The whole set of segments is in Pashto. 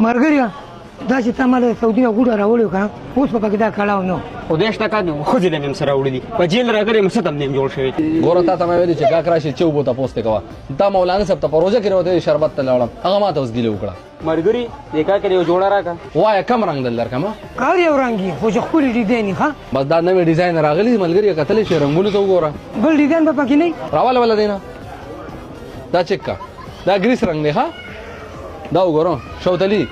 مرګریا دا چې تماله سعودي نه ګوډه راوړو کا اوس په پکې دا کړهو نو خو دې شته کاږي خو دې نیم سره وړي په جیل راغلي مستم نیم جوړ شوی ګوره تا ته مې ویلي چې کاک راشي چې وبو تاسو ته کوه دا مولانا صاحب ته پروژه کې وروته شربت ته لاړم هغه ماته اوس ګیله وکړه مرګري دې کا کې یو جوړه راکا وای کم رنگ دل درکمه کار یو رنگي خو چې خوري ډیزاین ښه بس دا نوې ډیزاین راغلی ملګری کتلې شي رنگونه ته وګوره بل ډیزاین به پکې نه راواله ولا دینا دا چیک کا دا گریس رنگ دی ها دا وګورم شوتلی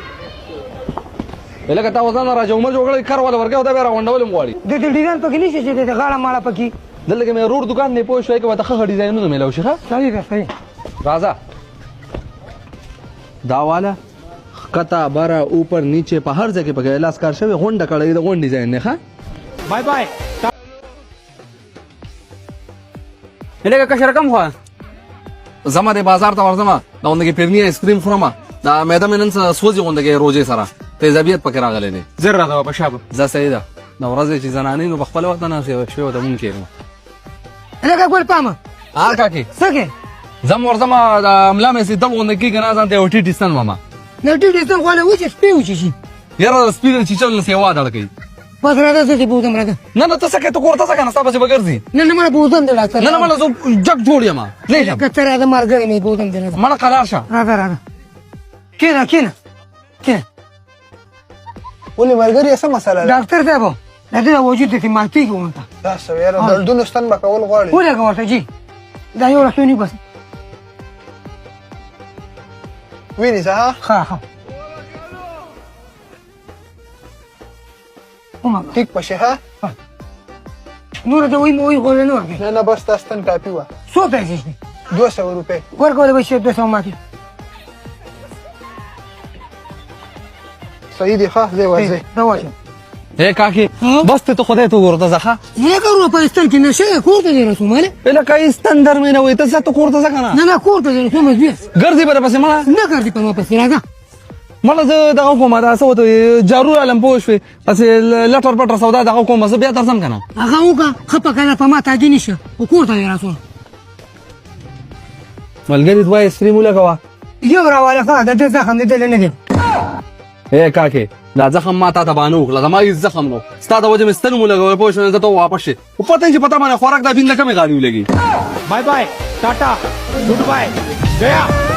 لکه تا وزن راځي عمر جوړل کار ولا ورګه دا به راوندول مغواړي د دې ډیزاین پکې نشي چې د غاړه ماړه پکې دلته مې روډ دکان نه پوه شوې کې وته خه ډیزاینونه ملو شي ها صحیح ده صحیح राजा دا والا کتا بارا اوپر نیچے په هر ځای کې په لاس کار شوی غونډه کړی د غونډ ډیزاین نه ښه بای بای الګه کا شرکم هو زما د بازار ته ورځم دا اونګه پیرنی آیسکریم خورم دا مېدا منن سوځي غونډه روزه سره تیزابیت پکې راغلی نه زر راځه په شابه ز سیدا دا ورځ چې زنانې نو خپل وخت نه شوی د مونږ کېرو الګه ګول پامه ها کاکي څنګه زم ورځم دا املا مې سي دغه غونډه کې کنه ځان ته وټی ټیستان ماما نو ډیزاین خو له وچې سپیو شي یاره سپیډ چې چل نه سیوا دړکې بس راځه چې بوزم راځه نه نه تاسو کې ته کوړه تاسو کنه تاسو بګرځي نه نه مړ بوزم دی ډاکټر نه نه مله زه جګ جوړ یم نه یم کتر راځه مرګ نه بوزم دی راځه مړه قرار شه راځه کینه ولې مرګري څه مسله ده ډاکټر صاحب دا د وجود ته ماتي کومه دا سویره دلدون ستن بکول غواړي ولې کومه جی دا یو راځونی بس ویني ها ها وما ټیک پشه ها نور دا وای مو غول نه ورګه نه نه بس تاستن کافي و څو پیسې دي 200 روپے ورکول به شي 200 ماته صحیح دی ښه زه وځي دا واشه اے کاکی بس ته خدای ته ورته ځخه نه کارو په استل کې نشه کوته دی رسوماله اله کای ستندر مې نه وې ته څه ته کوړه ځکه نه کوته دی رسومه دی ګرځي به پسې مړه نه ګرځي په ما پسې راځه مړه زه دغه کومه دا څه وته جارو علم پوه شوې پسې لټر پټر سودا دغه کومه زه بیا درځم کنه هغه وکه خپه کله په ما تاګی نشه او کوته دی رسوم ملګری دوه استریم لګوا یو راواله ښه د دې ځخم دې نه دی اے کاکی دا زخم ما تا ته باندې وکړه ما یې زخم نو ستا د وجه مستن مو لګول پوه شو زه ته واپس شي او پته چې پتا باندې خوراک دا بینده کمه غاړي ولګي bye bye tata goodbye गया